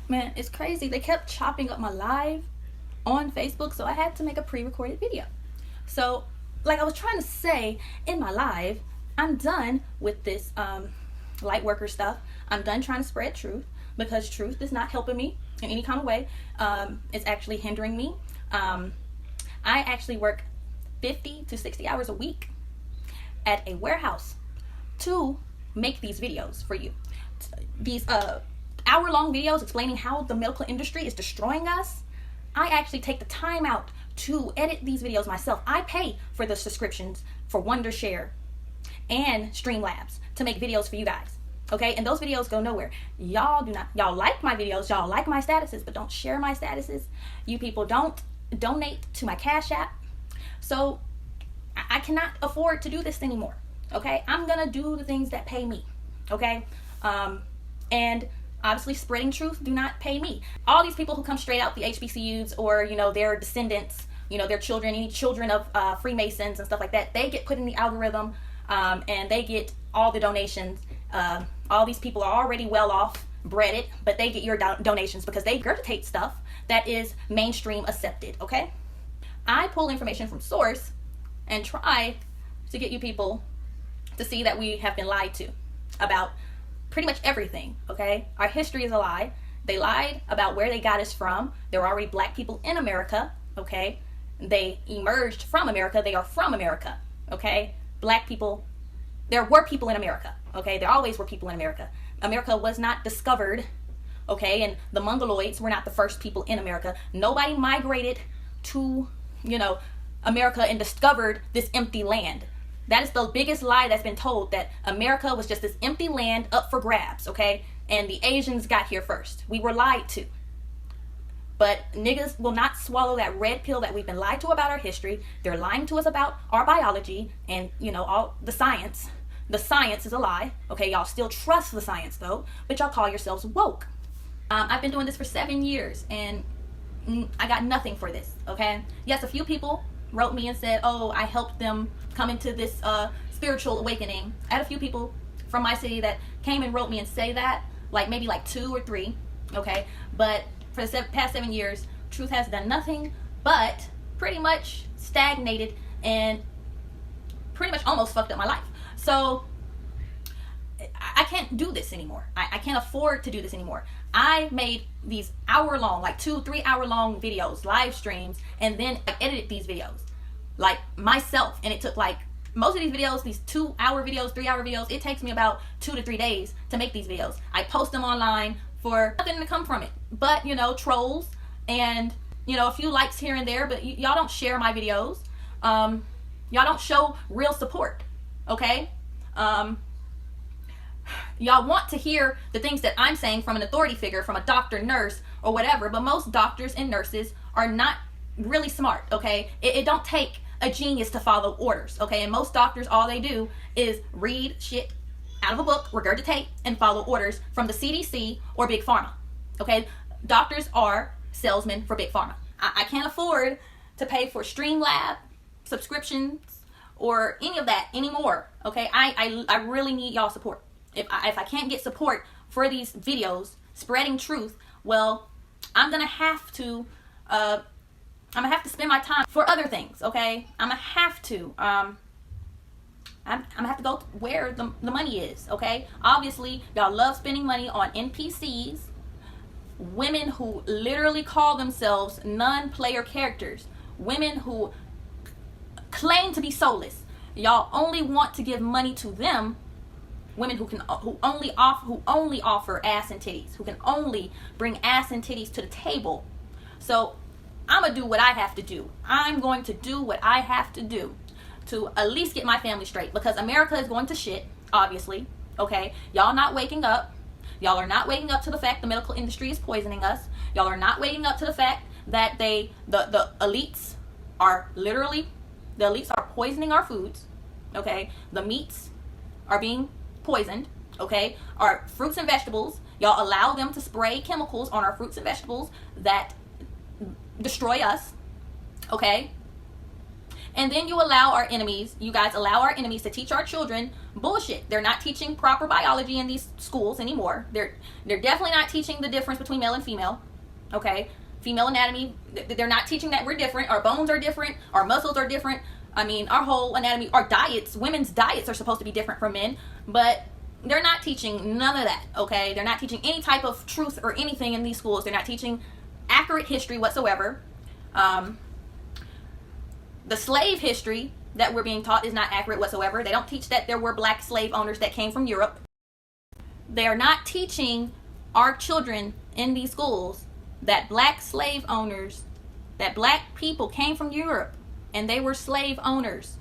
Man, it's crazy. They kept chopping up my live on Facebook, so I had to make a pre-recorded video. So, like I was trying to say in my live, I'm done with this light worker stuff. I'm done trying to spread truth, because truth is not helping me in any kind of way. It's actually hindering me. I actually work 50 to 60 hours a week at a warehouse to make these videos for you. These hour-long videos explaining how the medical industry is destroying us. I actually take the time out to edit these videos myself. I pay for the subscriptions for Wondershare and Streamlabs to make videos for you guys. Okay, and those videos go nowhere. Y'all like my videos, y'all like my statuses, but don't share my statuses. You people don't donate to my Cash App. So I cannot afford to do this anymore. Okay, I'm gonna do the things that pay me. Okay, and obviously spreading truth do not pay me. All these people who come straight out the HBCUs, or their descendants, their children, any children of Freemasons and stuff like that, they get put in the algorithm, and they get all the donations. All these people are already well off, breaded, but they get your donations because they regurgitate stuff that is mainstream accepted. Okay, I pull information from source and try to get you people to see that we have been lied to about pretty much everything. Okay, our history is a lie. They lied about where they got us from. There were already black people in America. Okay, they emerged from America. They are from America. Okay, black people, there were people in America. Okay, there always were people in America. America was not discovered. Okay, and the Mongoloids were not the first people in America. Nobody migrated to America and discovered this empty land. That is the biggest lie that's been told, that America was just this empty land up for grabs, okay? And the Asians got here first. We were lied to. But niggas will not swallow that red pill that we've been lied to about our history. They're lying to us about our biology and, all the science. The science is a lie, okay? Y'all still trust the science, though, but y'all call yourselves woke. I've been doing this for 7 years, and I got nothing for this, okay? Yes, a few people wrote me and said, oh, I helped them come into this spiritual awakening. I had a few people from my city that came and wrote me and say that, maybe 2 or 3, okay? But for the past 7 years, truth has done nothing but pretty much stagnated and pretty much almost fucked up my life. So I can't do this anymore. I can't afford to do this anymore. I made these hour-long, 2-3 hour-long videos, live streams, and then I edited these videos, myself. And it took most of these videos, these 2-hour videos, 3-hour videos, it takes me about 2 to 3 days to make these videos. I post them online for nothing to come from it, but trolls and a few likes here and there. But y'all don't share my videos. Y'all don't show real support. Okay. Y'all want to hear the things that I'm saying from an authority figure, from a doctor, nurse, or whatever, but most doctors and nurses are not really smart, okay? It don't take a genius to follow orders, okay? And most doctors, all they do is read shit out of a book, regurgitate, and follow orders from the CDC or Big Pharma, okay? Doctors are salesmen for Big Pharma. I can't afford to pay for Streamlab subscriptions or any of that anymore, okay? I really need y'all support. If I can't get support for these videos spreading truth, well, I'm gonna have to spend my time for other things, okay? I'm gonna have to go where the money is, okay? Obviously, y'all love spending money on NPCs, women who literally call themselves non-player characters, women who claim to be soulless. Y'all only want to give money to them. Women who only offer ass and titties, who can only bring ass and titties to the table. So I'm gonna do what I have to do. I'm going to do what I have to do to at least get my family straight, because America is going to shit, obviously. Okay, y'all not waking up. Y'all are not waking up to the fact the medical industry is poisoning us. Y'all are not waking up to the fact that the elites are poisoning our foods. Okay, the meats are being poisoned. Okay, our fruits and vegetables, y'all allow them to spray chemicals on our fruits and vegetables that destroy us. Okay, And then you allow our enemies, you guys allow our enemies to teach our children bullshit. They're not teaching proper biology in these schools anymore. They're definitely not teaching the difference between male and female. Okay? Female anatomy, they're not teaching that we're different. Our bones are different. Our muscles are different. I mean, our whole anatomy, our diets, women's diets are supposed to be different from men, but they're not teaching none of that, okay? They're not teaching any type of truth or anything in these schools. They're not teaching accurate history whatsoever. The slave history that we're being taught is not accurate whatsoever. They don't teach that there were black slave owners that came from Europe. They are not teaching our children in these schools that black slave owners, that black people came from Europe and they were slave owners.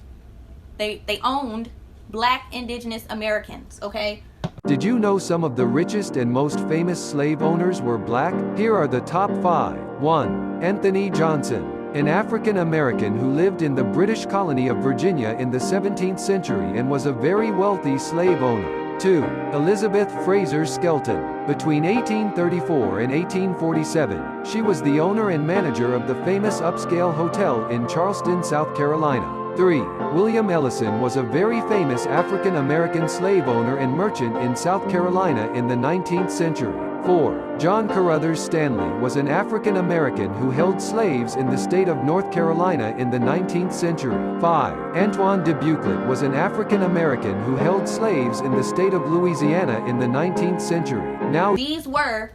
They owned black indigenous Americans, okay? Did you know some of the richest and most famous slave owners were black? Here are the top 5. 1. Anthony Johnson, an African American who lived in the British colony of Virginia in the 17th century and was a very wealthy slave owner. 2. Elizabeth Fraser Skelton. Between 1834 and 1847, she was the owner and manager of the famous upscale hotel in Charleston, South Carolina. 3. William Ellison was a very famous African American slave owner and merchant in South Carolina in the 19th century. 4. John Carruthers Stanley was an African American who held slaves in the state of North Carolina in the 19th century. 5. Antoine de Buclet was an African American who held slaves in the state of Louisiana in the 19th century. Now, these were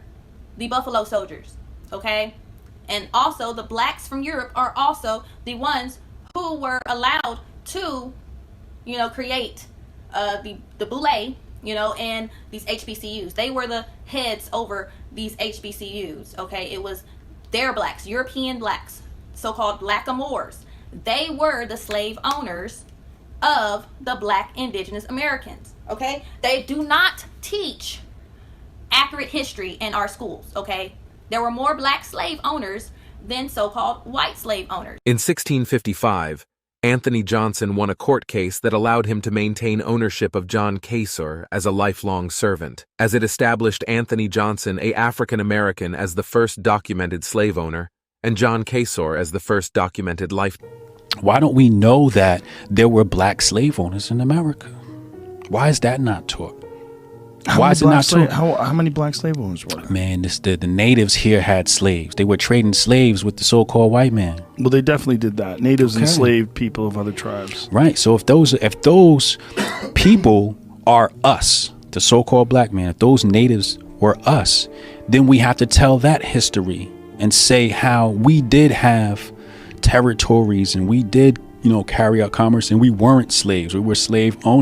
the Buffalo Soldiers, okay? And also the blacks from Europe are also the ones who were allowed to, create the boule, and these HBCUs. They were the heads over these HBCUs, okay? It was their blacks, European blacks, so-called blackamoors. They were the slave owners of the black indigenous Americans, okay? They do not teach accurate history in our schools, okay? There were more black slave owners than so-called white slave owners. In 1655, Anthony Johnson won a court case that allowed him to maintain ownership of John Kaysor as a lifelong servant, as it established Anthony Johnson, a African American, as the first documented slave owner, and John Kaysor as the first documented life. Why don't we know that there were black slave owners in America? Why is that not taught? Why is it not taught? How many black slave owners were there? Man, the natives here had slaves. They were trading slaves with the so-called white man. Well, they definitely did that. Natives enslaved people of other tribes. Right. So if those people are us, the so-called black man, if those natives were us, then we have to tell that history and say how we did have territories and we did, carry out commerce and we weren't slaves. We were slave owners.